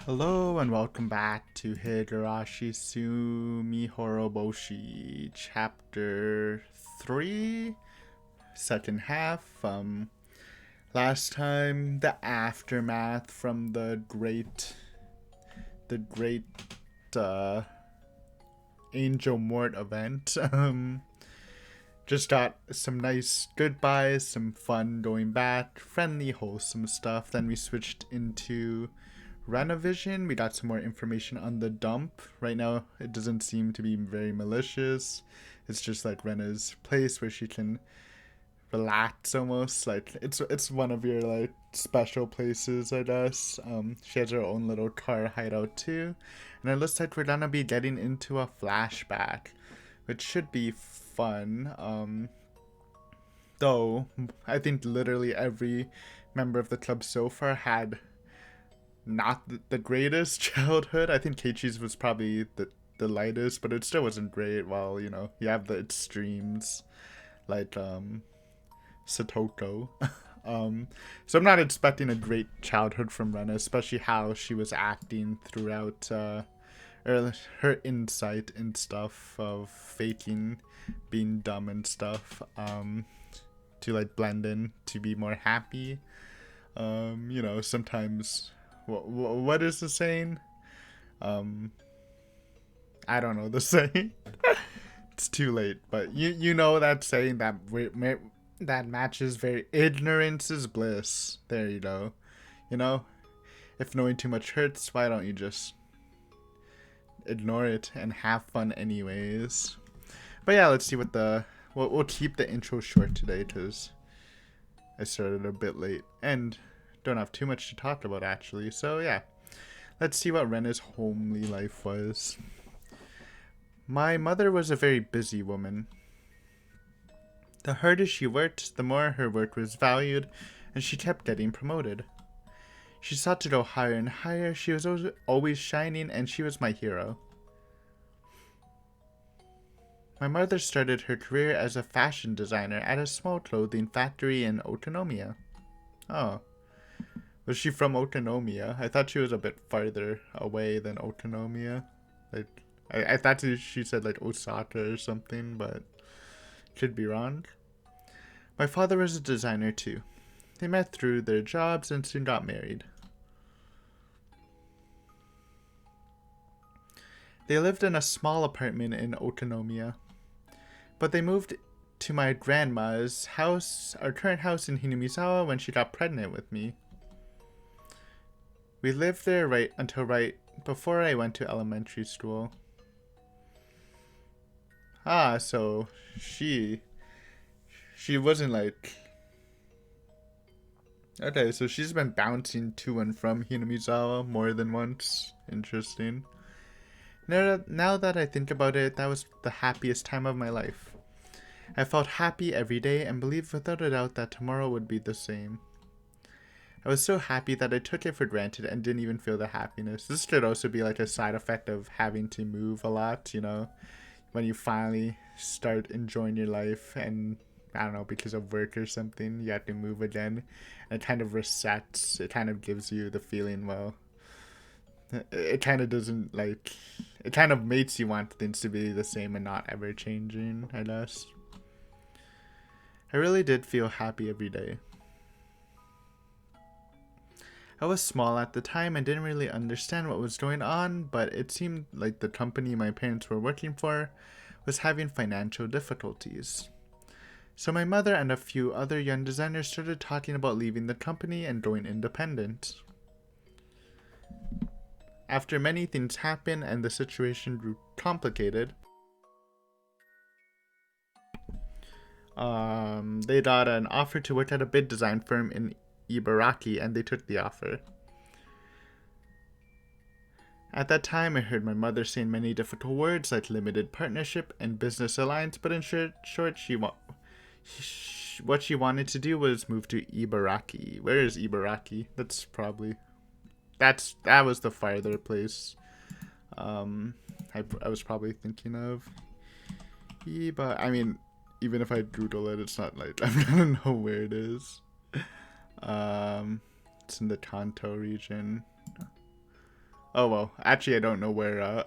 Hello and welcome back to Higurashi Tsumihoroboshi Chapter 3, second half. Last time, the aftermath from the great uh, Angel Mort event. Just got some nice goodbyes, some fun going back, friendly, wholesome stuff. Then we switched into Renavision. We got some more information on the dump. Right now, it doesn't seem to be very malicious. It's just like Rena's place where she can relax almost. Like it's one of your like special places, I guess. She has her own little car hideout too. And it looks like we're gonna be getting into a flashback, which should be fun. Though I think literally every member of the club so far had not the greatest childhood. I think Keiichi's was probably the lightest, but it still wasn't great. While you have the extremes like Satoko. So I'm not expecting a great childhood from Rena, especially how she was acting throughout her insight and stuff of faking being dumb and stuff, to like blend in to be more happy. Sometimes what is the saying? I don't know the saying. It's too late, but you know that saying that matches very ignorance is bliss. There you go. If knowing too much hurts, why don't you just ignore it and have fun anyways? But yeah, let's see what we'll keep the intro short today because I started a bit late and don't have too much to talk about actually. So yeah, let's see what Rena's homely life was. My mother was a very busy woman. The harder she worked, the more her work was valued, and she kept getting promoted. She sought to go higher and higher. She was always shining, and she was my hero. My mother started her career as a fashion designer at a small clothing factory in Otonomiya. Oh. Was she from Otonomiya? I thought she was a bit farther away than Otonomiya. Like, I thought she said like Osaka or something, but could be wrong. My father was a designer too. They met through their jobs and soon got married. They lived in a small apartment in Otonomiya, but they moved to my grandma's house, our current house in Hinamizawa, when she got pregnant with me. We lived there until right before I went to elementary school. So she wasn't like... Okay, so she's been bouncing to and from Hinamizawa more than once. Interesting. Now that I think about it, that was the happiest time of my life. I felt happy every day and believed without a doubt that tomorrow would be the same. I was so happy that I took it for granted and didn't even feel the happiness. This could also be like a side effect of having to move a lot, when you finally start enjoying your life and, I don't know, because of work or something, you have to move again. And it kind of resets. It kind of gives you the feeling, well, it kind of doesn't, like, it kind of makes you want things to be the same and not ever changing, I guess. I really did feel happy every day. I was small at the time and didn't really understand what was going on, but it seemed like the company my parents were working for was having financial difficulties. So my mother and a few other young designers started talking about leaving the company and going independent. After many things happened and the situation grew complicated, they got an offer to work at a big design firm in Ibaraki, and they took the offer. At that time, I heard my mother saying many difficult words like limited partnership and business alliance, but in short, what she wanted to do was move to Ibaraki. Where is Ibaraki? That was the farther place I was probably thinking of. I mean, even if I Google it, it's not like I'm gonna know where it is. It's in the Kanto region. Oh well, actually I don't know where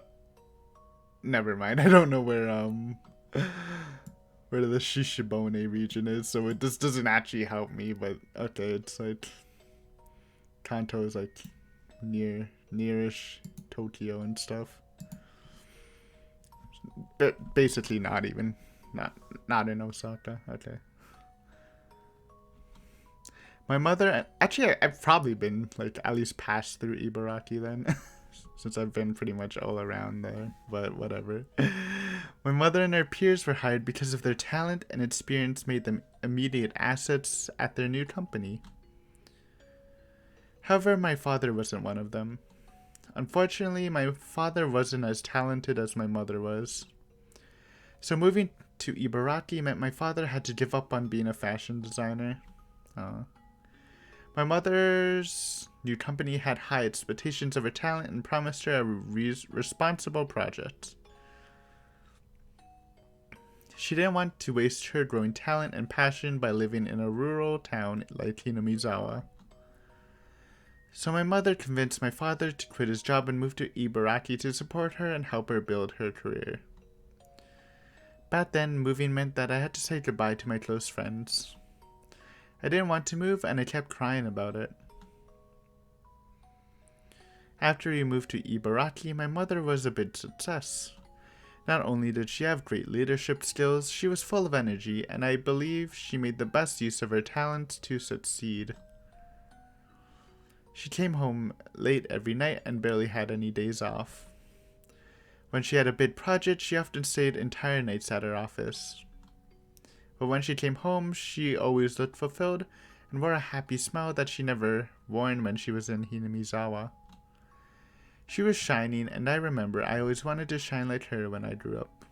never mind. I don't know where the Shishibone region is, so it just doesn't actually help me, but okay, it's like Kanto is like nearish Tokyo and stuff. But basically not even not in Osaka. Okay. My mother, actually, I've probably been like at least passed through Ibaraki then, since I've been pretty much all around there. But whatever. My mother and her peers were hired because of their talent and experience made them immediate assets at their new company. However, my father wasn't one of them. Unfortunately, my father wasn't as talented as my mother was. So moving to Ibaraki meant my father had to give up on being a fashion designer. My mother's new company had high expectations of her talent and promised her a responsible project. She didn't want to waste her growing talent and passion by living in a rural town like Hinamizawa. So my mother convinced my father to quit his job and move to Ibaraki to support her and help her build her career. Back then, moving meant that I had to say goodbye to my close friends. I didn't want to move and I kept crying about it. After we moved to Ibaraki, my mother was a big success. Not only did she have great leadership skills, she was full of energy, and I believe she made the best use of her talents to succeed. She came home late every night and barely had any days off. When she had a big project, she often stayed entire nights at her office. But when she came home, she always looked fulfilled and wore a happy smile that she never worn when she was in Hinamizawa. She was shining, and I remember I always wanted to shine like her when I grew up.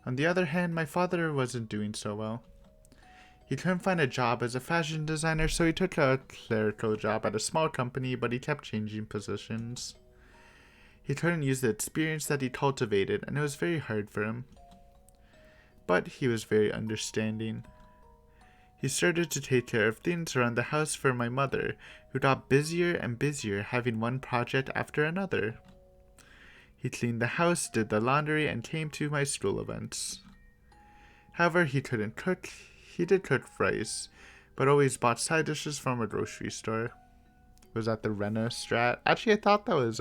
On the other hand, my father wasn't doing so well. He couldn't find a job as a fashion designer, so he took a clerical job at a small company, but he kept changing positions. He couldn't use the experience that he cultivated, and it was very hard for him. But he was very understanding. He started to take care of things around the house for my mother, who got busier and busier, having one project after another. He cleaned the house, did the laundry, and came to my school events. However, he couldn't cook. He did cook rice, but always bought side dishes from a grocery store. Was that the Reina strat? Actually, I thought that was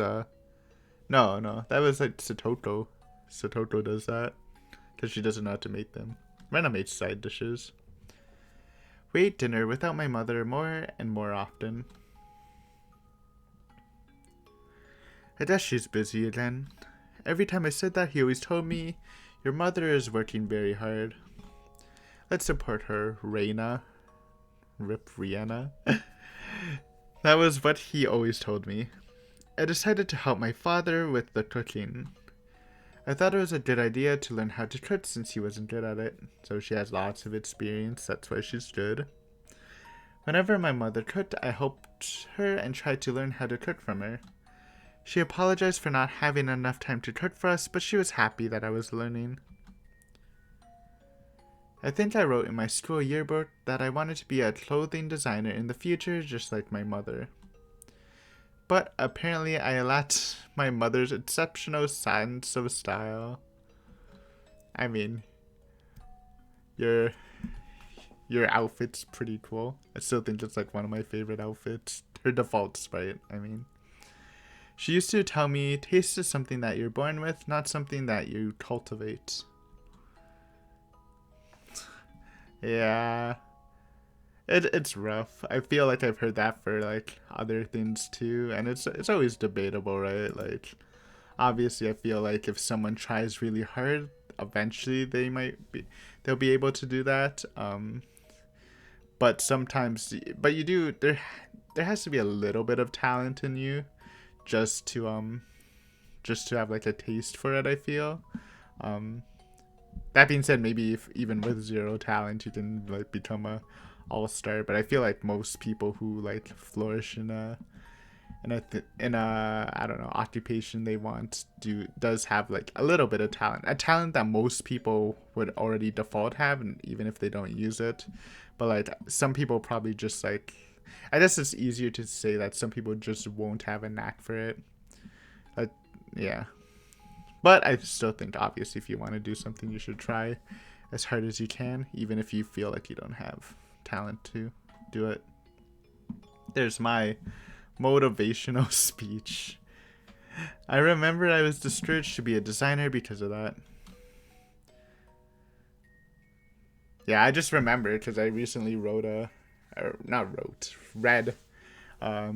No, that was like Satoto. Satoto does that. Because she doesn't know how to make them. Reina makes side dishes. We ate dinner without my mother more and more often. I guess she's busy again. Every time I said that, he always told me, "Your mother is working very hard. Let's support her, Reina." Rip Rihanna. That was what he always told me. I decided to help my father with the cooking. I thought it was a good idea to learn how to cook since he wasn't good at it, so she has lots of experience, that's why she's good. Whenever my mother cooked, I helped her and tried to learn how to cook from her. She apologized for not having enough time to cook for us, but she was happy that I was learning. I think I wrote in my school yearbook that I wanted to be a clothing designer in the future, just like my mother. But apparently I lacked my mother's exceptional sense of style. I mean, your outfit's pretty cool. I still think it's like one of my favorite outfits. Her default's right, I mean. She used to tell me, taste is something that you're born with, not something that you cultivate. Yeah. It's rough. I feel like I've heard that for like other things too, and it's always debatable, right? Like, obviously, I feel like if someone tries really hard, eventually they'll be able to do that. But sometimes, but you do there has to be a little bit of talent in you, just to have like a taste for it. I feel. That being said, maybe if even with zero talent, you can like become a all-star, but I feel like most people who like flourish in a I don't know, occupation they want does have like a little bit of a talent that most people would already default have, and even if they don't use it. But like some people probably just like I guess it's easier to say that some people just won't have a knack for it. Yeah. But I still think, obviously, if you want to do something, you should try as hard as you can, even if you feel like you don't have talent to do it. There's my motivational speech. I remember I was discouraged to be a designer because of that. Yeah, I just remember because I recently read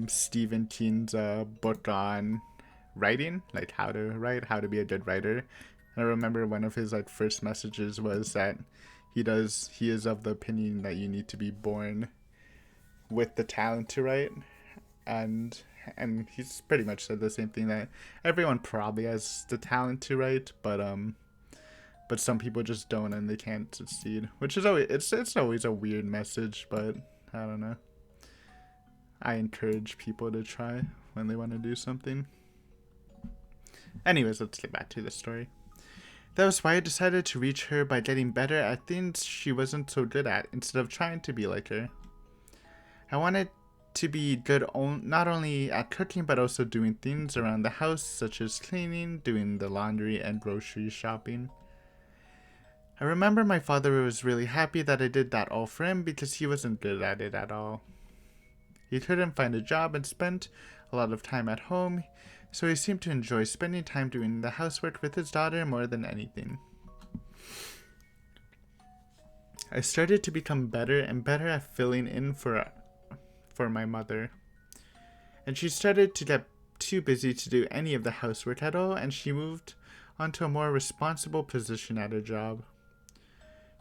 Stephen King's book on writing, like how to write, how to be a good writer. And I remember one of his like first messages was that he is of the opinion that you need to be born with the talent to write, and he's pretty much said the same thing, that everyone probably has the talent to write, but some people just don't and they can't succeed, which is always it's always a weird message, but I don't know. I encourage people to try when they want to do something. Anyways, let's get back to the story. That was why I decided to reach her by getting better at things she wasn't so good at, instead of trying to be like her. I wanted to be good not only at cooking, but also doing things around the house, such as cleaning, doing the laundry, and grocery shopping. I remember my father was really happy that I did that all for him, because he wasn't good at it at all. He couldn't find a job and spent a lot of time at home, so he seemed to enjoy spending time doing the housework with his daughter more than anything. I started to become better and better at filling in for my mother, and she started to get too busy to do any of the housework at all, and she moved onto a more responsible position at her job.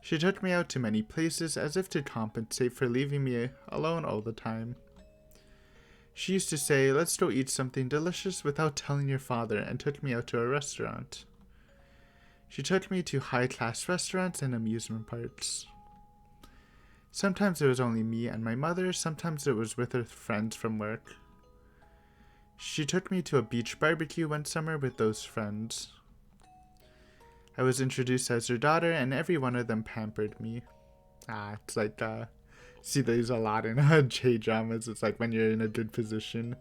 She took me out to many places as if to compensate for leaving me alone all the time. She used to say, "Let's go eat something delicious without telling your father," and took me out to a restaurant. She took me to high-class restaurants and amusement parks. Sometimes it was only me and my mother, sometimes it was with her friends from work. She took me to a beach barbecue one summer with those friends. I was introduced as her daughter, and every one of them pampered me. It's like, see these a lot in J-dramas. It's like when you're in a good position.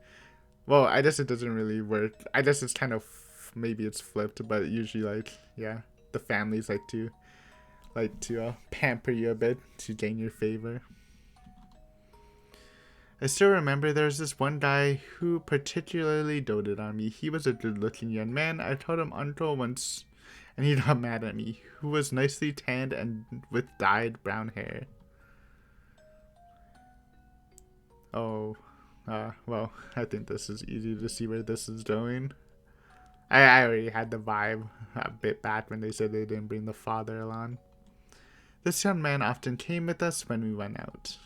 Well, I guess it doesn't really work. I guess it's kind of, maybe it's flipped, but usually, like, yeah, the families like to pamper you a bit to gain your favor. I still remember there was this one guy who particularly doted on me. He was a good-looking young man. I told him uncle once, and he got mad at me, who was nicely tanned and with dyed brown hair. Oh, well, I think this is easy to see where this is going. I already had the vibe a bit back when they said they didn't bring the father along. This young man often came with us when we went out.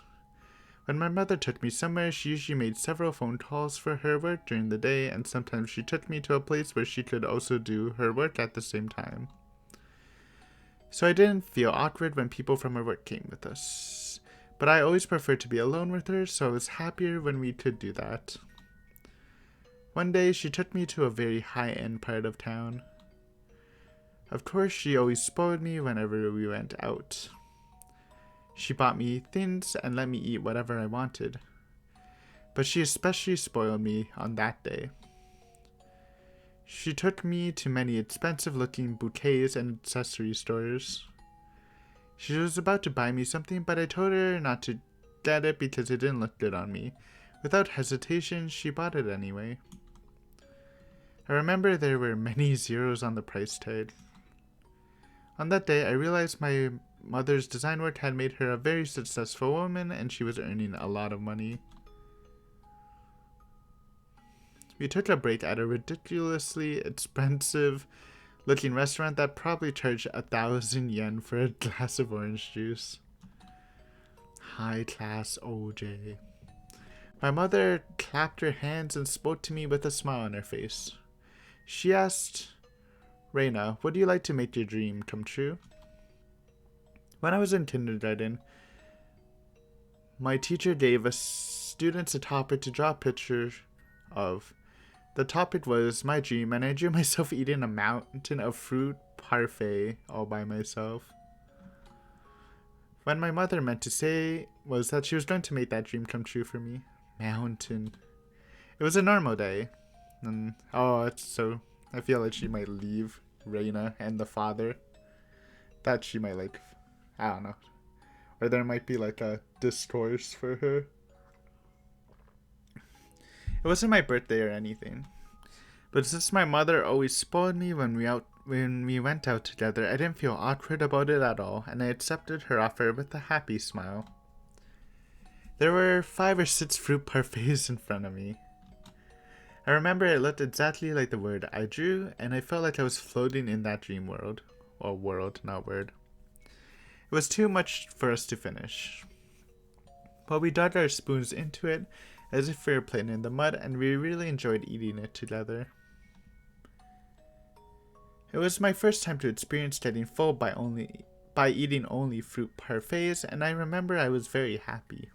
When my mother took me somewhere, she usually made several phone calls for her work during the day, and sometimes she took me to a place where she could also do her work at the same time. So I didn't feel awkward when people from her work came with us. But I always preferred to be alone with her, so I was happier when we could do that. One day, she took me to a very high-end part of town. Of course, she always spoiled me whenever we went out. She bought me things and let me eat whatever I wanted. But she especially spoiled me on that day. She took me to many expensive-looking bouquets and accessory stores. She was about to buy me something, but I told her not to get it because it didn't look good on me. Without hesitation, she bought it anyway. I remember there were many zeros on the price tag. On that day, I realized my mother's design work had made her a very successful woman, and she was earning a lot of money. We took a break at a ridiculously expensive looking restaurant that probably charged 1,000 yen for a glass of orange juice. High class OJ. My mother clapped her hands and spoke to me with a smile on her face. She asked, "Reina, would you like to make your dream come true?" When I was in kindergarten, my teacher gave us students a topic to draw a picture of. The topic was my dream, and I drew myself eating a mountain of fruit parfait all by myself. What my mother meant to say was that she was going to make that dream come true for me. Mountain. It was a normal day. And, it's so... I feel like she might leave Reina and the father. That she might, like... I don't know. Or there might be, like, a discourse for her. It wasn't my birthday or anything. But since my mother always spoiled me when we went out together, I didn't feel awkward about it at all, and I accepted her offer with a happy smile. There were 5 or 6 fruit parfaits in front of me. I remember it looked exactly like the word I drew, and I felt like I was floating in that dream world. Well, world, not word. It was too much for us to finish. But we dug our spoons into it as if we were playing in the mud, and we really enjoyed eating it together. It was my first time to experience getting full by eating only fruit parfaits, and I remember I was very happy.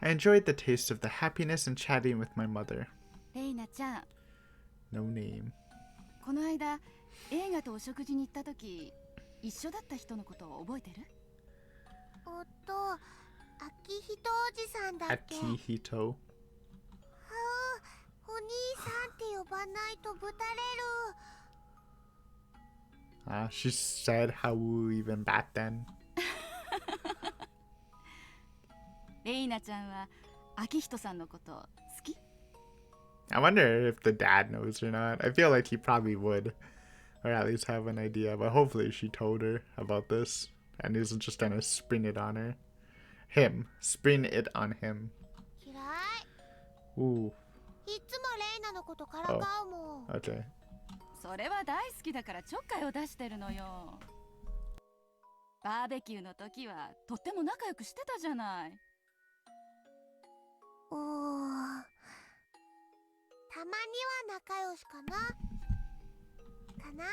I enjoyed the taste of the happiness and chatting with my mother. Reina-chan. No name. この間、映画とお食事に行った時、一緒だった人のことを覚えてる？秋人おじさんだっけ？Akihito. お兄さんって呼ばないとぶたれる。She said how even back then. レイナちゃんは秋人さんのこと好き？ I wonder if the dad knows or not. I feel like he probably would. Or at least have an idea. But hopefully she told her about this. And isn't just gonna spring it on her. Spring it on him. 嫌い。 Ooh. いつもレイナのことからかうもん。Okay. それは大好きだからちょっかいを出してるのよ。バーベキューの時はとっても仲良くしてたじゃない。たまには仲良しかな。かな？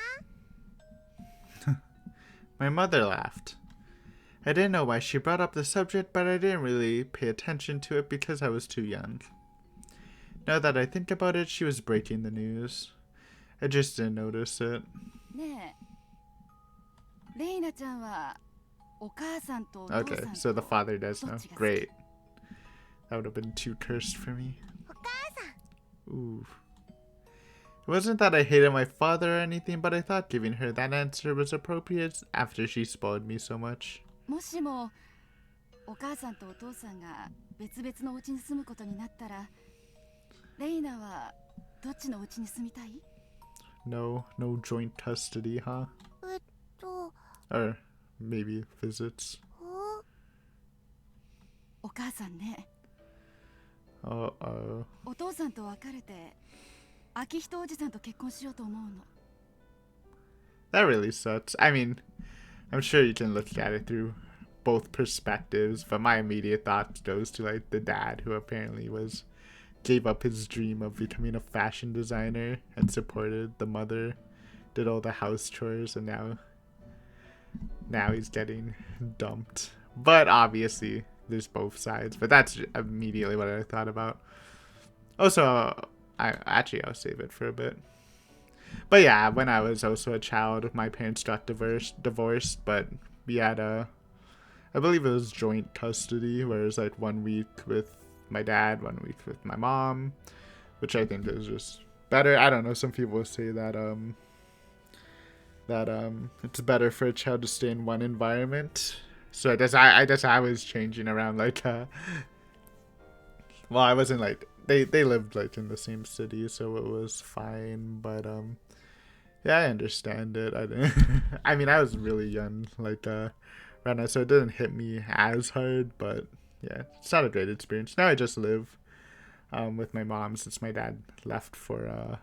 My mother laughed. I didn't know why she brought up the subject, but I didn't really pay attention to it because I was too young. Now that I think about it, she was breaking the news. I just didn't notice it. ねえ、レイナちゃんはお母さんとお父さんと Okay, so the father does どっ know. ちが好き？ Great. That would have been too cursed for me. お母さん。 Ooh. It wasn't that I hated my father or anything, but I thought giving her that answer was appropriate after she spoiled me so much. もしもお母さんとお父さんが別々のお家に住むことになったら、レイナはどっちのお家に住みたい？ No joint custody, huh? と、 Or maybe visits. お母さんね、 Uh-oh. お父さんと別れて秋人おじさんと結婚しようと思うの。 That really sucks. I mean, I'm sure you can look at it through both perspectives, but my immediate thought goes to like the dad who apparently gave up his dream of becoming a fashion designer and supported the mother, did all the house chores, and now he's getting dumped. But obviously there's both sides, but that's immediately what I thought about. Also, I'll save it for a bit. But yeah, when I was also a child, my parents got divorced, but we had I believe it was joint custody, where it was like 1 week with my dad, 1 week with my mom, which I think is just better. I don't know, some people say that it's better for a child to stay in one environment. So I guess I was changing around like well, I wasn't like they lived like in the same city, so it was fine, but yeah, I understand it. I mean, I was really young like Reina, so it didn't hit me as hard, but yeah, it's not a great experience. Now I just live with my mom since my dad left for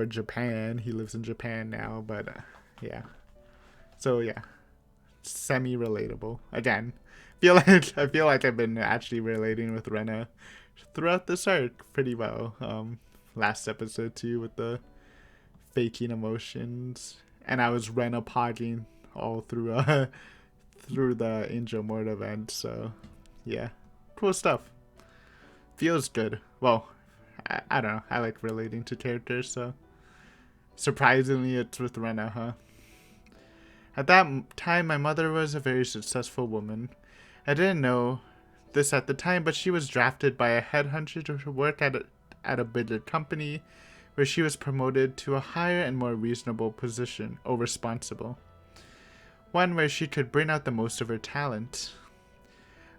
Japan. He lives in Japan now, but yeah. So yeah, semi-relatable. Again, I feel like I've been actually relating with Reina throughout this arc pretty well. Last episode too with the faking emotions, and I was Reina pogging all through the Angel Mort event. So yeah, cool stuff. Feels good. Well, I don't know. I like relating to characters, so surprisingly it's with Reina, huh? At that time, my mother was a very successful woman. I didn't know this at the time, but she was drafted by a headhunter to work at a bigger company where she was promoted to a higher and more reasonable position, or responsible. One where she could bring out the most of her talent.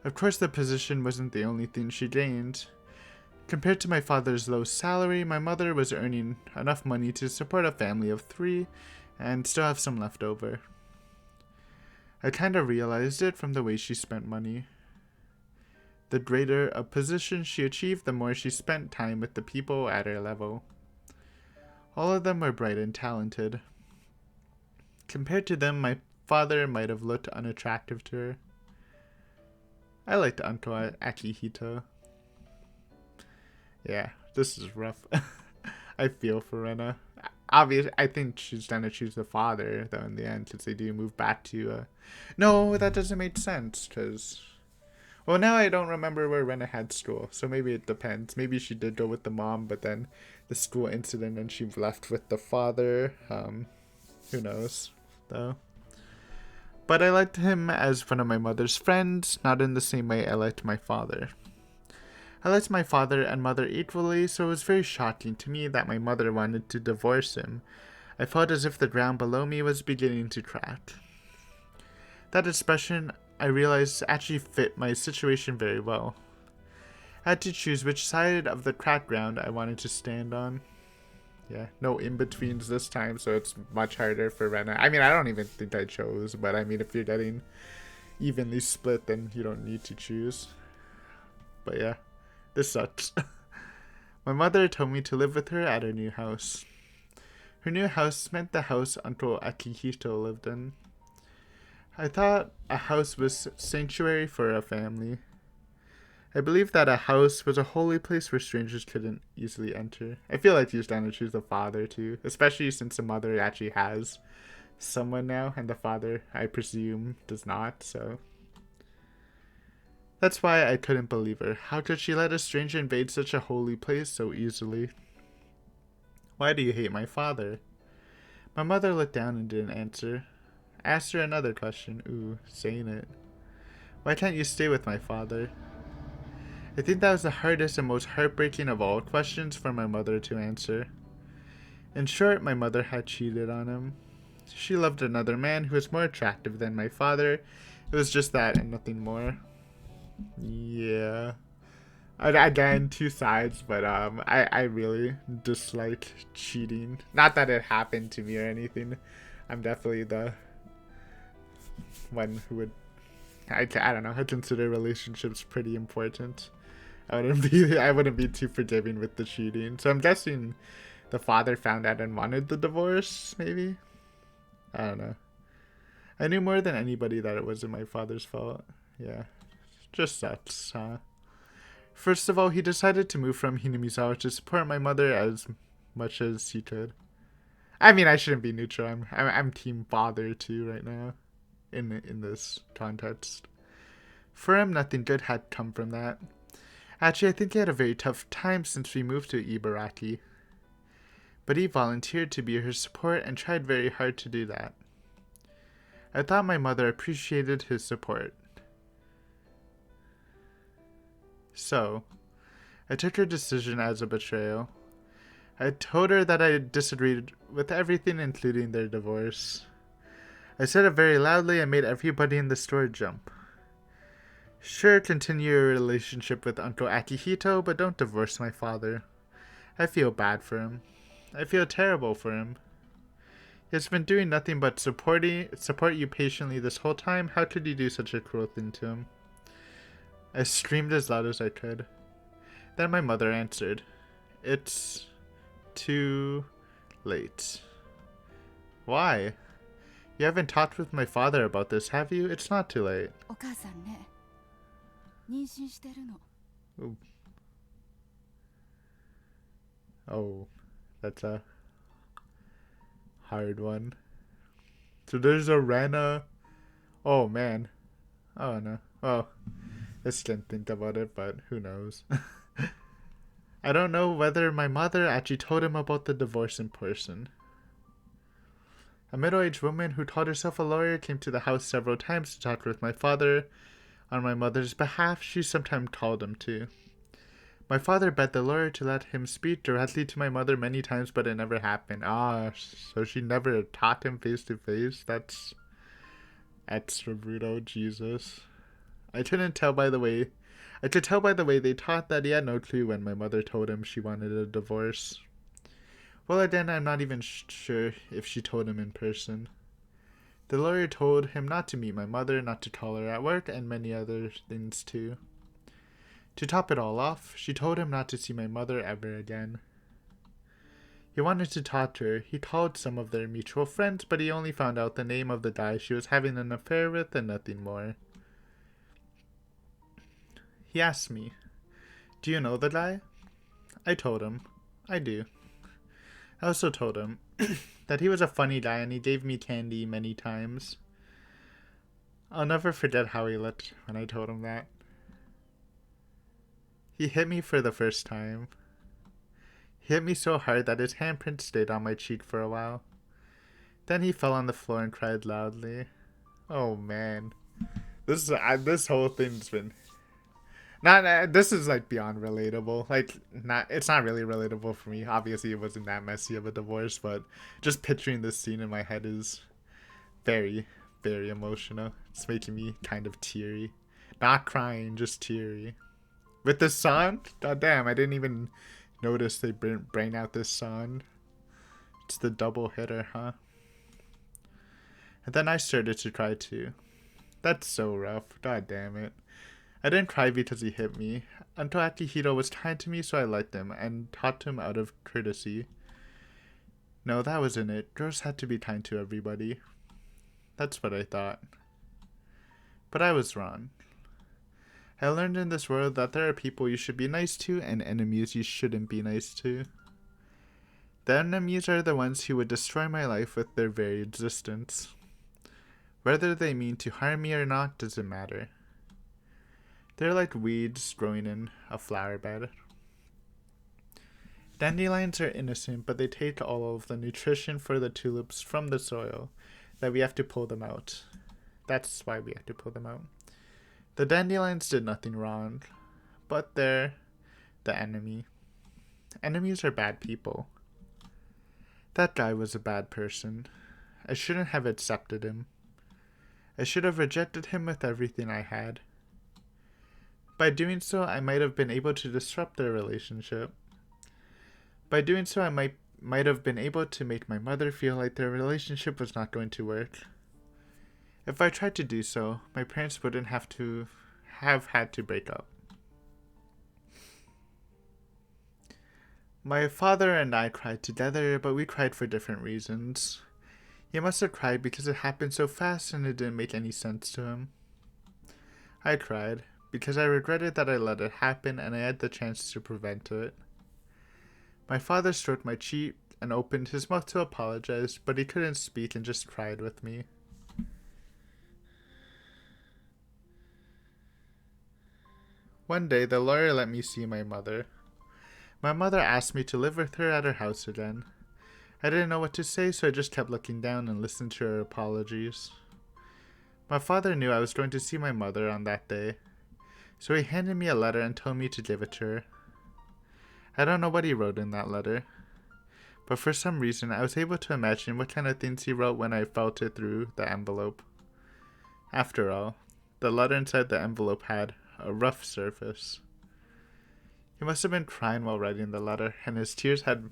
Of course, the position wasn't the only thing she gained. Compared to my father's low salary, my mother was earning enough money to support a family of 3 and still have some left over. I kind of realized it from the way she spent money. The greater a position she achieved, the more she spent time with the people at her level. All of them were bright and talented. Compared to them, my father might have looked unattractive to her. I liked Uncle Akihito. Yeah, this is rough. I feel for Reina. Obviously, I think she's gonna choose the father, though, in the end, since they do move back to, No, that doesn't make sense, because... Well, now I don't remember where Reina had school, so maybe it depends. Maybe she did go with the mom, but then the school incident and she left with the father. Who knows, though. But I liked him as one of my mother's friends, not in the same way I liked my father. I liked my father and mother equally, so it was very shocking to me that my mother wanted to divorce him. I felt as if the ground below me was beginning to crack. That expression, I realized, actually fit my situation very well. I had to choose which side of the cracked ground I wanted to stand on. Yeah, no in-betweens this time, so it's much harder for Reina. I mean, I don't even think I chose, but I mean, if you're getting evenly split, then you don't need to choose. But yeah, this sucks. My mother told me to live with her at her new house. Her new house meant the house Uncle Akihito lived in. I thought a house was sanctuary for a family. I believed that a house was a holy place where strangers couldn't easily enter. I feel like he's trying to choose the father too, especially since the mother actually has someone now, and the father, I presume, does not, so... That's why I couldn't believe her. How could she let a stranger invade such a holy place so easily? Why do you hate my father? My mother looked down and didn't answer. I asked her another question. Ooh, saying it. Why can't you stay with my father? I think that was the hardest and most heartbreaking of all questions for my mother to answer. In short, my mother had cheated on him. She loved another man who was more attractive than my father. It was just that and nothing more. Yeah. Again, two sides, but I really dislike cheating. Not that it happened to me or anything. I'm definitely the one who would... I don't know. I consider relationships pretty important. I wouldn't be too forgiving with the cheating. So I'm guessing the father found out and wanted the divorce, maybe? I don't know. I knew more than anybody that it wasn't my father's fault. Yeah. Just sucks, huh? First of all, he decided to move from Hinamizawa to support my mother as much as he could. I mean, I shouldn't be neutral. I'm team father too right now. In this context. For him, nothing good had come from that. Actually, I think he had a very tough time since we moved to Ibaraki. But he volunteered to be her support and tried very hard to do that. I thought my mother appreciated his support. So, I took her decision as a betrayal. I told her that I disagreed with everything, including their divorce. I said it very loudly and made everybody in the store jump. Sure, continue your relationship with Uncle Akihito, but don't divorce my father. I feel bad for him. I feel terrible for him. He has been doing nothing but support you patiently this whole time. How could you do such a cruel thing to him? I screamed as loud as I could. Then my mother answered. It's too late. Why? You haven't talked with my father about this, have you? It's not too late. お母さんね、妊娠してるの。 Ooh. Oh, that's a hard one. So there's a Reina. Oh man. Oh no. Oh, I just didn't think about it, but who knows. I don't know whether my mother actually told him about the divorce in person. A middle-aged woman who called herself a lawyer came to the house several times to talk with my father on my mother's behalf. She sometimes called him to. My father begged the lawyer to let him speak directly to my mother many times, but it never happened. So she never taught him face to face? That's extra brutal, Jesus. I could tell by the way they taught that he had no clue when my mother told him she wanted a divorce. Well, again, I'm not even sure if she told him in person. The lawyer told him not to meet my mother, not to call her at work, and many other things too. To top it all off, she told him not to see my mother ever again. He wanted to talk to her. He called some of their mutual friends, but he only found out the name of the guy she was having an affair with and nothing more. He asked me, "Do you know the guy?" I told him, "I do." I also told him that he was a funny guy and he gave me candy many times. I'll never forget how he looked when I told him that. He hit me for the first time. He hit me so hard that his handprint stayed on my cheek for a while. Then he fell on the floor and cried loudly. Oh man. This whole thing's been... this is like beyond relatable. It's not really relatable for me. Obviously, it wasn't that messy of a divorce, but just picturing this scene in my head is very, very emotional. It's making me kind of teary. Not crying, just teary. With this song? God damn, I didn't even notice they bring out this song. It's the double hitter, huh? And then I started to cry too. That's so rough. God damn it. I didn't cry because he hit me. Until Akihito was kind to me, so I liked him and taught him out of courtesy. No, that wasn't it. Girls had to be kind to everybody. That's what I thought. But I was wrong. I learned in this world that there are people you should be nice to and enemies you shouldn't be nice to. The enemies are the ones who would destroy my life with their very existence. Whether they mean to harm me or not doesn't matter. They're like weeds growing in a flower bed. Dandelions are innocent, but they take all of the nutrition for the tulips from the soil, that we have to pull them out. That's why we have to pull them out. The dandelions did nothing wrong, but they're the enemy. Enemies are bad people. That guy was a bad person. I shouldn't have accepted him. I should have rejected him with everything I had. By doing so, I might have been able to disrupt their relationship. By doing so, I might have been able to make my mother feel like their relationship was not going to work. If I tried to do so, my parents wouldn't have had to break up. My father and I cried together, but we cried for different reasons. He must have cried because it happened so fast and it didn't make any sense to him. I cried because I regretted that I let it happen and I had the chance to prevent it. My father stroked my cheek and opened his mouth to apologize, but he couldn't speak and just cried with me. One day, the lawyer let me see my mother. My mother asked me to live with her at her house again. I didn't know what to say, so I just kept looking down and listened to her apologies. My father knew I was going to see my mother on that day, so he handed me a letter and told me to give it to her. I don't know what he wrote in that letter, but for some reason I was able to imagine what kind of things he wrote when I felt it through the envelope. After all, the letter inside the envelope had a rough surface. He must have been crying while writing the letter, and his tears had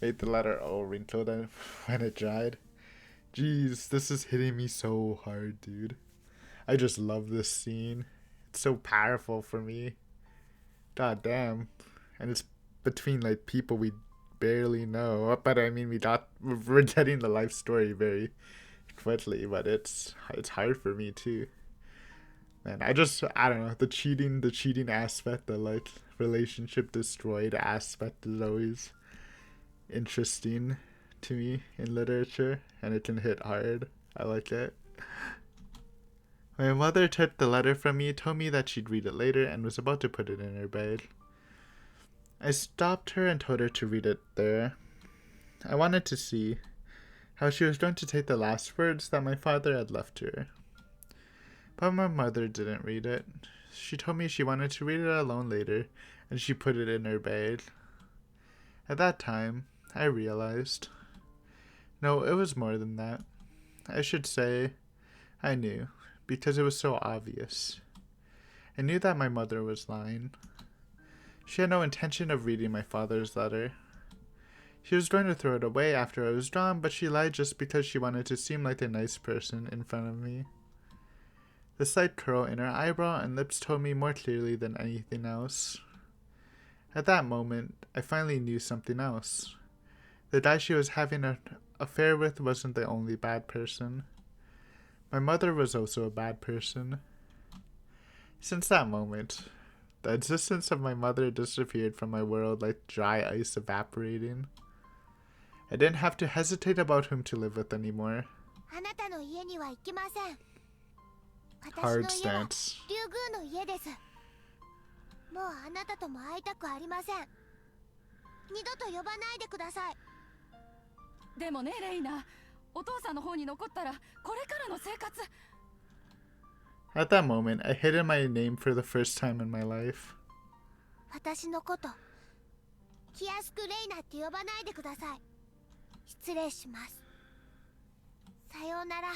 made the letter all wrinkled when it dried. Jeez, this is hitting me so hard, dude. I just love this scene. It's so powerful for me. God damn. And it's between like people we barely know. But I mean, we're getting the life story very quickly, but it's hard for me too. Man, I don't know, the cheating aspect, the like relationship destroyed aspect is always interesting to me in literature, and it can hit hard. I like it. My mother took the letter from me, told me that she'd read it later, and was about to put it in her bag. I stopped her and told her to read it there. I wanted to see. how she was going to take the last words that my father had left her. But my mother didn't read it. She told me she wanted to read it alone later, and she put it in her bag. At that time, I realized. No, it was more than that. I should say, I knew, because it was so obvious. I knew that my mother was lying. She had no intention of reading my father's letter. She was going to throw it away after I was gone, but she lied just because she wanted to seem like a nice person in front of me. The slight curl in her eyebrow and lips told me more clearly than anything else. At that moment, I finally knew something else. The guy she was having an affair with wasn't the only bad person. My mother was also a bad person. Since that moment, the existence of my mother disappeared from my world like dry ice evaporating. I didn't have to hesitate about whom to live with anymore. Hard stance. もうあなたとも会いたくありません。二度と呼ばないでください。でもね、レイナ、お父さんの方に残ったらこれからの生活。At that moment, I hated my name for the first time in my life. 私のこと気安くレイナって呼ばないでください。失礼します。さようなら。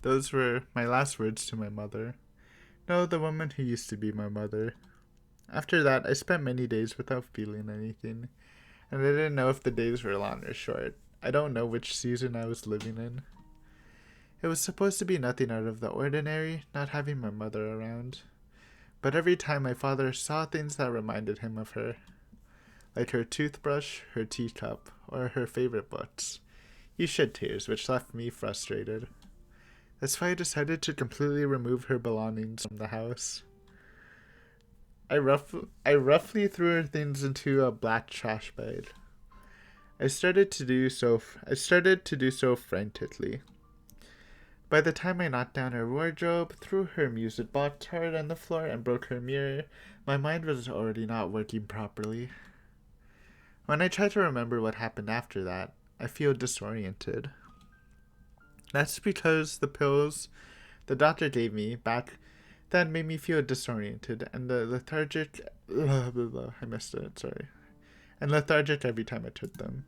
Those were my last words to my mother. No, the woman who used to be my mother. After that, I spent many days without feeling anything, and I didn't know if the days were long or short. I don't know which season I was living in. It was supposed to be nothing out of the ordinary, not having my mother around. But every time my father saw things that reminded him of her, like her toothbrush, her teacup, or her favorite books, he shed tears, which left me frustrated. That's why I decided to completely remove her belongings from the house. I roughly threw her things into a black trash bag. I started to do so frantically. By the time I knocked down her wardrobe, threw her music box hard on the floor, and broke her mirror, my mind was already not working properly. When I try to remember what happened after that, I feel disoriented. That's because the pills the doctor gave me back then made me feel disoriented and lethargic. I missed it, sorry. And lethargic every time I took them.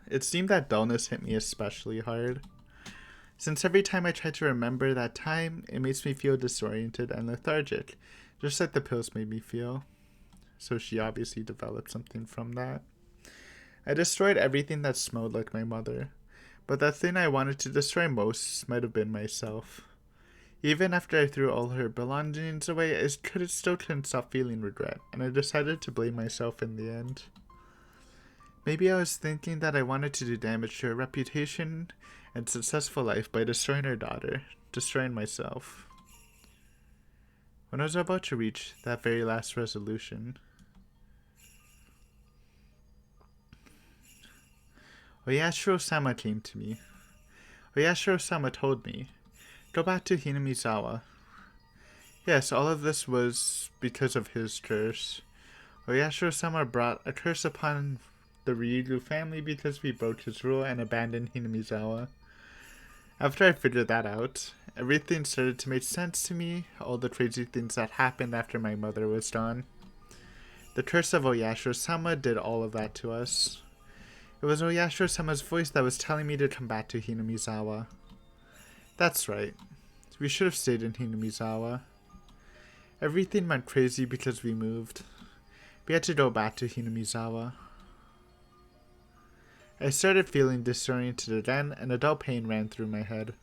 It seemed that dullness hit me especially hard. Since every time I try to remember that time, it makes me feel disoriented and lethargic, just like the pills made me feel. So she obviously developed something from that. I destroyed everything that smelled like my mother, but the thing I wanted to destroy most might have been myself. Even after I threw all her belongings away, I still couldn't stop feeling regret, and I decided to blame myself in the end. Maybe I was thinking that I wanted to do damage to her reputation and successful life by destroying her daughter, destroying myself. When I was about to reach that very last resolution, Oyashiro-sama came to me. Oyashiro-sama told me, "Go back to Hinamizawa." Yes, all of this was because of his curse. Oyashiro-sama brought a curse upon the Ryugu family because we broke his rule and abandoned Hinamizawa. After I figured that out, everything started to make sense to me, all the crazy things that happened after my mother was gone. The curse of Oyashiro-sama did all of that to us. It was Oyashiro-sama's voice that was telling me to come back to Hinamizawa. That's right. We should have stayed in Hinamizawa. Everything went crazy because we moved. We had to go back to Hinamizawa. I started feeling disoriented again, and a dull pain ran through my head.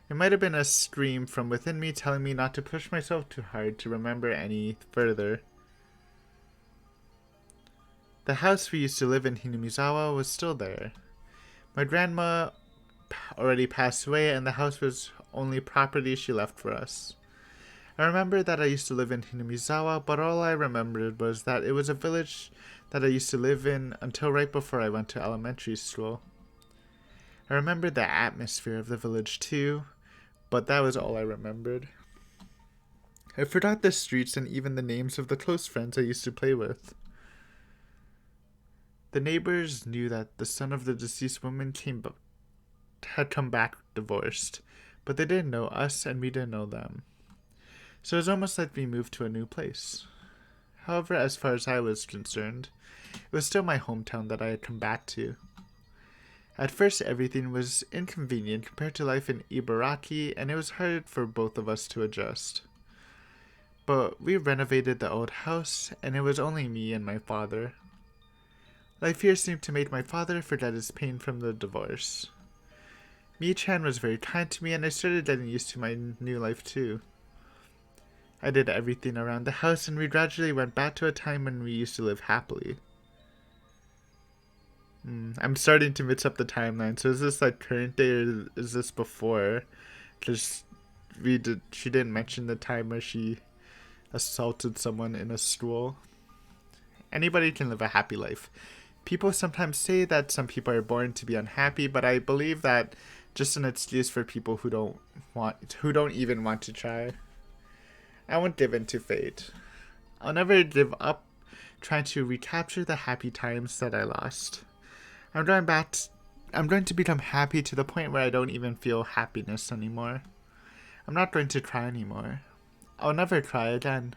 It might have been a scream from within me telling me not to push myself too hard to remember any further. The house we used to live in Hinamizawa was still there. My grandma already passed away, and the house was only property she left for us. I remember that I used to live in Hinamizawa, but all I remembered was that it was a village that I used to live in until right before I went to elementary school. I remembered the atmosphere of the village too, but that was all I remembered. I forgot the streets and even the names of the close friends I used to play with. The neighbors knew that the son of the deceased woman had come back divorced, but they didn't know us and we didn't know them. So it was almost like we moved to a new place. However, as far as I was concerned, it was still my hometown that I had come back to. At first, everything was inconvenient compared to life in Ibaraki, and it was hard for both of us to adjust. But we renovated the old house, and it was only me and my father. Life here seemed to make my father forget his pain from the divorce. Mi-chan was very kind to me, and I started getting used to my new life too. I did everything around the house, and we gradually went back to a time when we used to live happily. I'm starting to mix up the timeline. So is this like current day or is this before? Because she didn't mention the time where she assaulted someone in a school. Anybody can live a happy life. People sometimes say that some people are born to be unhappy, but I believe that just an excuse for people who don't even want to try. I won't give in to fate. I'll never give up trying to recapture the happy times that I lost. I'm going to become happy to the point where I don't even feel happiness anymore. I'm not going to cry anymore. I'll never cry again.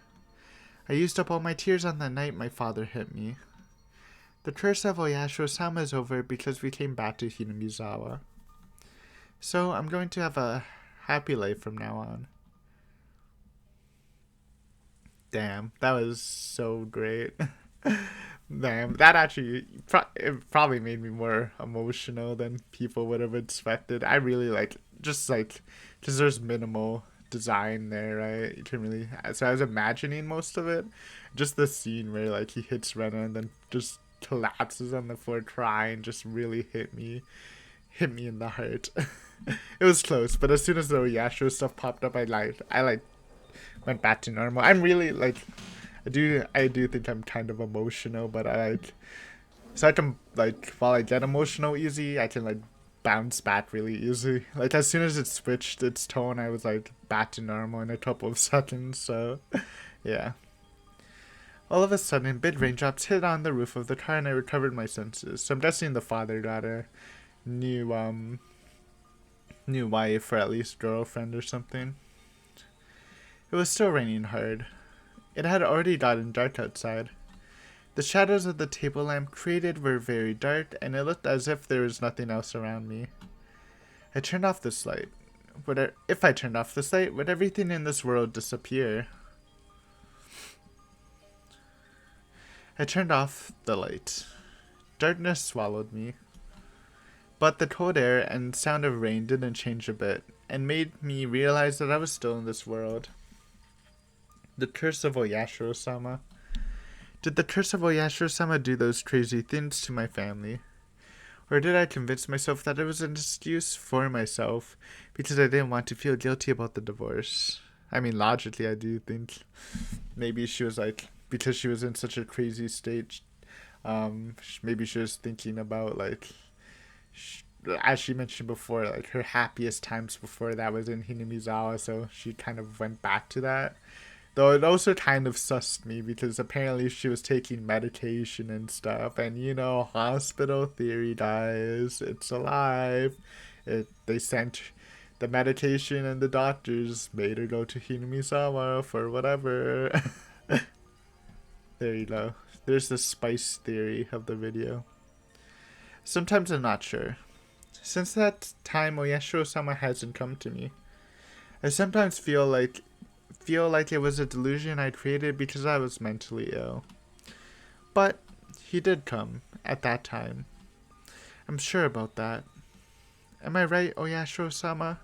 I used up all my tears on the night my father hit me. The curse of Oyashiro-sama is over because we came back to Hinamizawa. So I'm going to have a happy life from now on. Damn, that was so great. Damn, that actually it probably made me more emotional than people would have expected. I really because there's minimal design there, right? You can really, so I was imagining most of it. Just the scene where like he hits Reina and then just collapses on the floor crying just really hit me in the heart. It was close, but as soon as the Oyashiro stuff popped up, I went back to normal. I'm really I do think I'm kind of emotional, but so I can while I get emotional easy, I can bounce back really easy. As soon as it switched its tone, I was back to normal in a couple of seconds. So yeah. All of a sudden, big raindrops hit on the roof of the car, and I recovered my senses. So I'm guessing the father got a new wife, or at least girlfriend or something. It was still raining hard. It had already gotten dark outside. The shadows of the table lamp created were very dark, and it looked as if there was nothing else around me. I turned off this light. If I turned off this light, would everything in this world disappear? I turned off the light. Darkness swallowed me. But the cold air and sound of rain didn't change a bit, and made me realize that I was still in this world. The curse of Oyashiro-sama. Did the curse of Oyashiro-sama do those crazy things to my family? Or did I convince myself that it was an excuse for myself because I didn't want to feel guilty about the divorce? I mean, logically, I do think maybe she was because she was in such a crazy state, maybe she was thinking about as she mentioned before, her happiest times before that was in Hinamizawa, so she kind of went back to that. Though it also kind of sussed me because apparently she was taking medication and stuff, and hospital theory, guys, it's alive. They sent the medication and the doctors made her go to Hinamizawa for whatever. There you go. There's the spice theory of the video. Sometimes I'm not sure. Since that time, Oyashiro-sama hasn't come to me. I sometimes feel like it was a delusion I created because I was mentally ill. But he did come at that time. I'm sure about that. Am I right, Oyashiro-sama?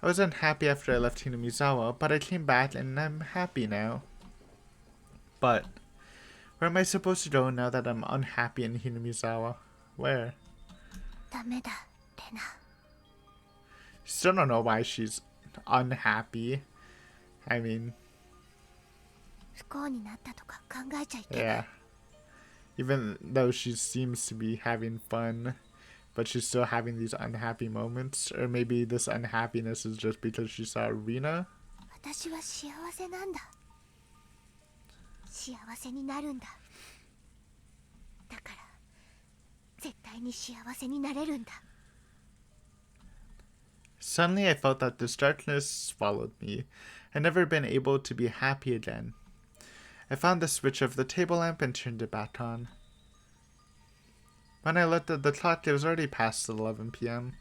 I was unhappy after I left Hinamizawa, but I came back and I'm happy now. But where am I supposed to go now that I'm unhappy in Hinamizawa? Where? Still don't know why she's unhappy. I mean, yeah. Even though she seems to be having fun, but she's still having these unhappy moments. Or maybe this unhappiness is just because she saw Reina. 私は幸せなんだ。幸せになるんだ。だから絶対に幸せになれるんだ。 Suddenly I felt that this darkness swallowed me. I'd never been able to be happy again. I found the switch of the table lamp and turned it back on. When I looked at the clock, it was already past 11 p.m.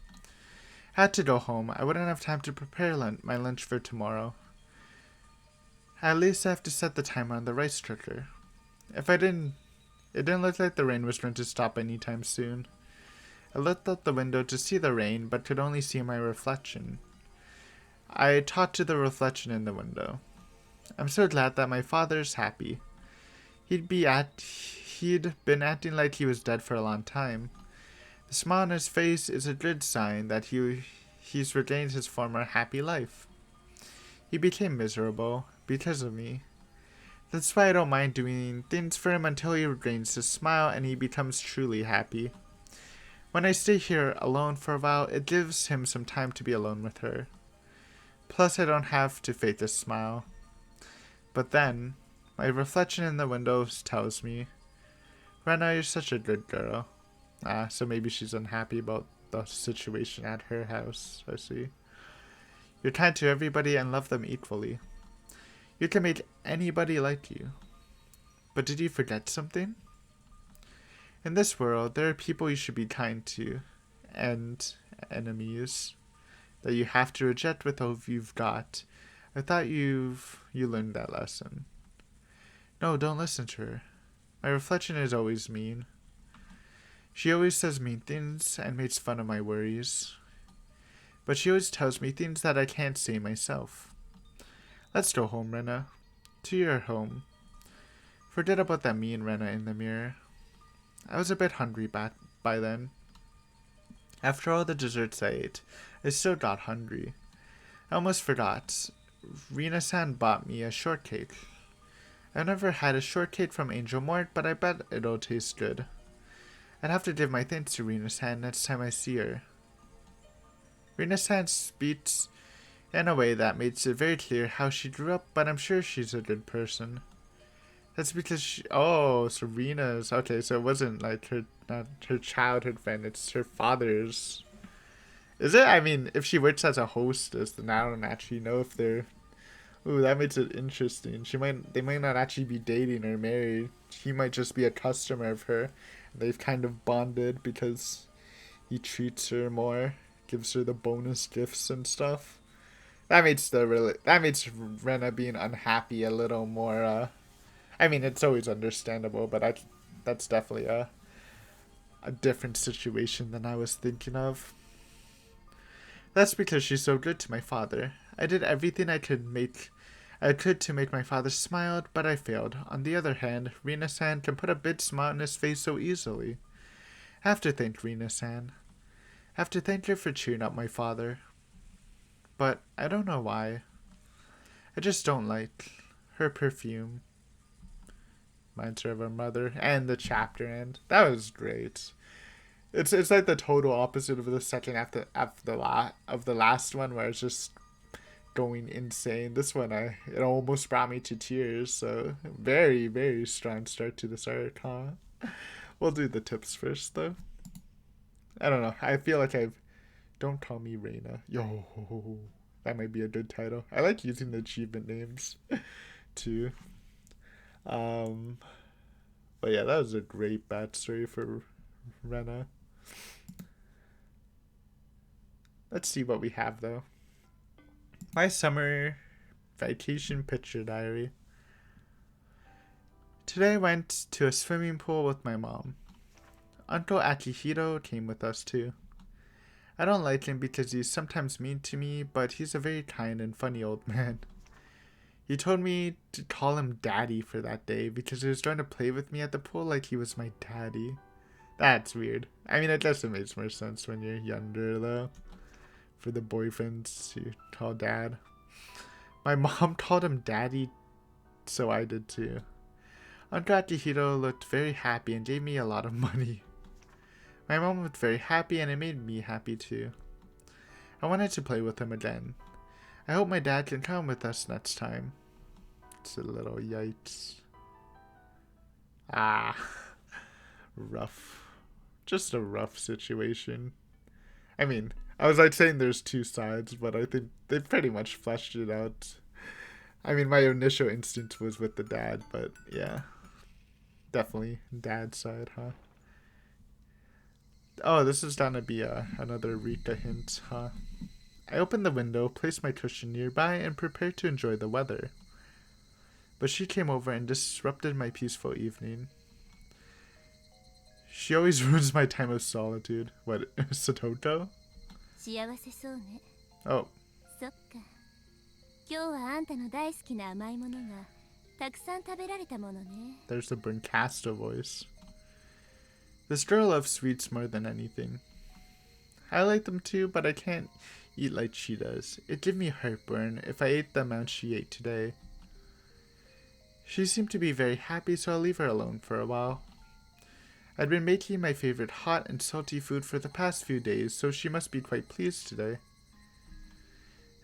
I had to go home. I wouldn't have time to prepare my lunch for tomorrow. At least I have to set the timer on the rice cooker. It didn't look like the rain was going to stop anytime soon. I looked out the window to see the rain, but could only see my reflection. I talked to the reflection in the window. I'm so glad that my father's happy. He'd been acting like he was dead for a long time. The smile on his face is a good sign that he's regained his former happy life. He became miserable because of me. That's why I don't mind doing things for him until he regains his smile and he becomes truly happy. When I stay here alone for a while, it gives him some time to be alone with her. Plus, I don't have to fake this smile. But then, my reflection in the window tells me, Reina, you're such a good girl. So maybe she's unhappy about the situation at her house, I see. You're kind to everybody and love them equally. You can make anybody like you. But did you forget something? In this world, there are people you should be kind to, and enemies that you have to reject with all you've got. I thought you learned that lesson. No, don't listen to her. My reflection is always mean. She always says mean things and makes fun of my worries. But she always tells me things that I can't say myself. Let's go home, Reina. To your home. Forget about that mean Reina in the mirror. I was a bit hungry by then. After all the desserts I ate, I still got hungry. I almost forgot. Reina-san bought me a shortcake. I've never had a shortcake from Angel Mort, but I bet it'll taste good. I'd have to give my thanks to Reina-san next time I see her. Reina-san speaks in a way that makes it very clear how she grew up, but I'm sure she's a good person. That's because so Reina's, okay, so it wasn't like not her childhood friend, it's her father's. Is it? I mean, if she works as a hostess, then I don't actually know if they're, ooh, that makes it interesting. They might not actually be dating or married. He might just be a customer of her. They've kind of bonded because he treats her more, gives her the bonus gifts and stuff. That makes Reina being unhappy a little more, I mean, it's always understandable, but that's definitely a different situation than I was thinking of. That's because she's so good to my father. I did everything I could to make my father smile, but I failed. On the other hand, Reina-san can put a big smile on his face so easily. I have to thank Reina-san. I have to thank her for cheering up my father. But I don't know why. I just don't like her perfume. Reminds her of her mother, and the chapter end. That was great. It's like the total opposite of the second after the last one, where it's just going insane. This one, it almost brought me to tears. So very, very strong start to this arc, huh? We'll do the tips first, though. I don't know. I feel like don't call me Reina. Yo, that might be a good title. I like using the achievement names, too. But yeah, that was a great backstory for Reina. Let's see what we have, though. My summer vacation picture diary. Today I went to a swimming pool with my mom. Uncle Akihiro came with us too. I don't like him because he's sometimes mean to me, but he's a very kind and funny old man. He told me to call him Daddy for that day because he was trying to play with me at the pool like he was my daddy. That's weird. I mean, I guess it makes more sense when you're younger, though. For the boyfriends to call Dad. My mom called him Daddy, so I did too. Uncle Akihiro looked very happy and gave me a lot of money. My mom looked very happy and it made me happy too. I wanted to play with him again. I hope my dad can come with us next time. It's a little yikes. Ah, rough. Just a rough situation. I mean, I was like saying there's two sides, but I think they pretty much fleshed it out. I mean, my initial instinct was with the dad, but yeah. Definitely dad's side, huh? Oh, this is gonna be another Rika hint, huh? I opened the window, placed my cushion nearby, and prepared to enjoy the weather. But she came over and disrupted my peaceful evening. She always ruins my time of solitude. What, Satoto? 幸せそうね。 Oh, そっか。今日はあんたの大好きな甘いものがたくさん食べられたものね。 there's the Brincasto voice. This girl loves sweets more than anything. I like them too, but I can't eat like she does. It'd give me heartburn if I ate the amount she ate today. She seemed to be very happy, so I'll leave her alone for a while. I'd been making my favorite hot and salty food for the past few days, so she must be quite pleased today.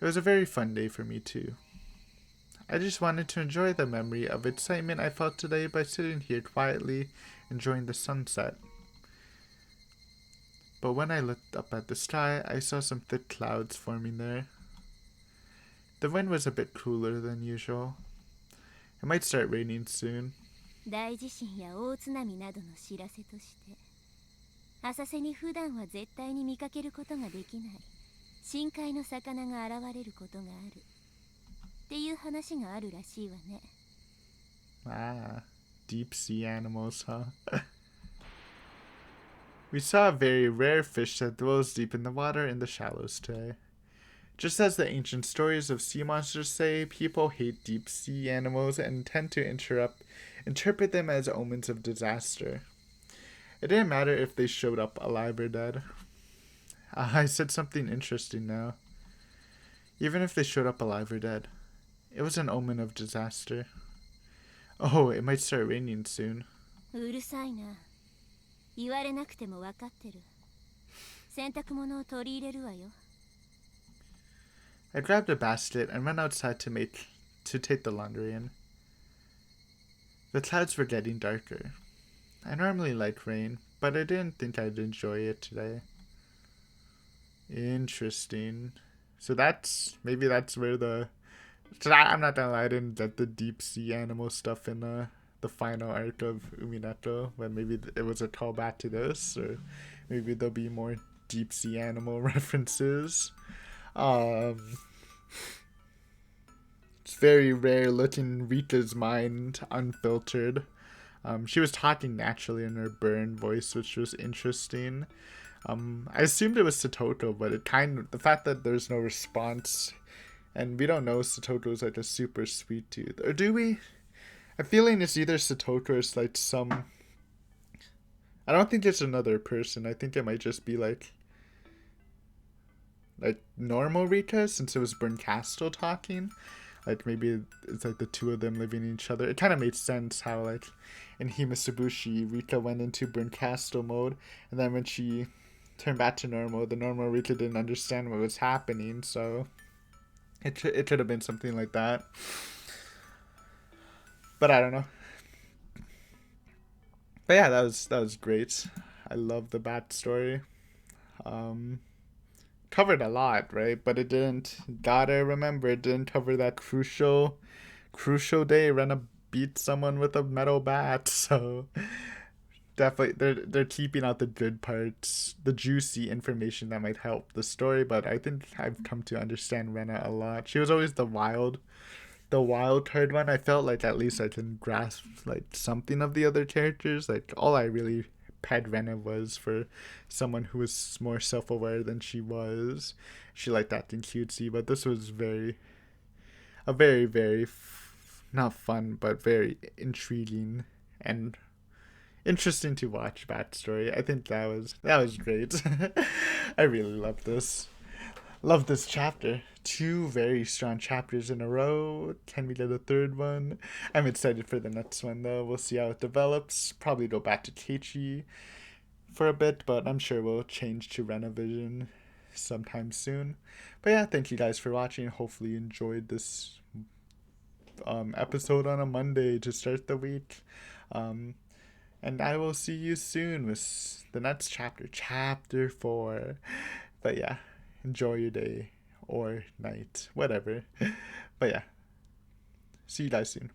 It was a very fun day for me too. I just wanted to enjoy the memory of excitement I felt today by sitting here quietly, enjoying the sunset. But when I looked up at the sky, I saw some thick clouds forming there. The wind was a bit cooler than usual. It might start raining soon. 大地震や大津波などの知らせとして浅瀬に普段は絶対に見かけることができない深海の魚が現れることがあるっていう話があるらしいわね。 Ah, deep sea animals, huh? We saw a very rare fish that dwells deep in the water in the shallows today. Just as the ancient stories of sea monsters say, people hate deep sea animals and tend to interpret them as omens of disaster. It didn't matter if they showed up alive or dead. I said something interesting now. Even if they showed up alive or dead, it was an omen of disaster. Oh, it might start raining soon. うるさいな。言われなくても分かってる。洗濯物を取り入れるわよ。 I grabbed a basket and went outside to take the laundry in. The clouds were getting darker. I normally like rain, but I didn't think I'd enjoy it today. Interesting. So maybe that's where I'm not gonna lie, I didn't get the deep sea animal stuff in the final arc of Umineko, but maybe it was a callback to this, or maybe there'll be more deep sea animal references. It's very rare looking Rika's mind unfiltered. She was talking naturally in her burn voice, which was interesting. I assumed it was Satoto, but the fact that there's no response, and we don't know Satoto's like a super sweet tooth, or do we? I'm feeling it's either Satoto or it's like I don't think it's another person. I think it might just be like normal Rika, since it was Brincasto talking. Like maybe it's like the two of them living in each other. It kind of made sense how like in Himasabushi, Rika went into Brincasto mode, and then when she turned back to normal, the normal Rika didn't understand what was happening, so it could have been something like that. But I don't know. But yeah, that was great. I love the bat story. Covered a lot, right? But it didn't. Gotta remember, it didn't cover that crucial day. Rena beat someone with a metal bat. So definitely, they're keeping out the good parts, the juicy information that might help the story. But I think I've come to understand Rena a lot. She was always the wild card one. I felt like at least I can grasp like something of the other characters. Like all I really pet Rena was for someone who was more self-aware than she was. She liked acting cutesy, but this was very not fun, but very intriguing and interesting to watch backstory. I think that was great. I really love this. Love this chapter. 2 very strong chapters in a row. Can we get a third one? I'm excited for the next one though. We'll see how it develops. Probably go back to Keiichi for a bit, but I'm sure we'll change to Renavision sometime soon. But yeah, thank you guys for watching. Hopefully you enjoyed this episode on a Monday to start the week. And I will see you soon with the next chapter 4. But yeah, enjoy your day or night, whatever. But yeah, see you guys soon.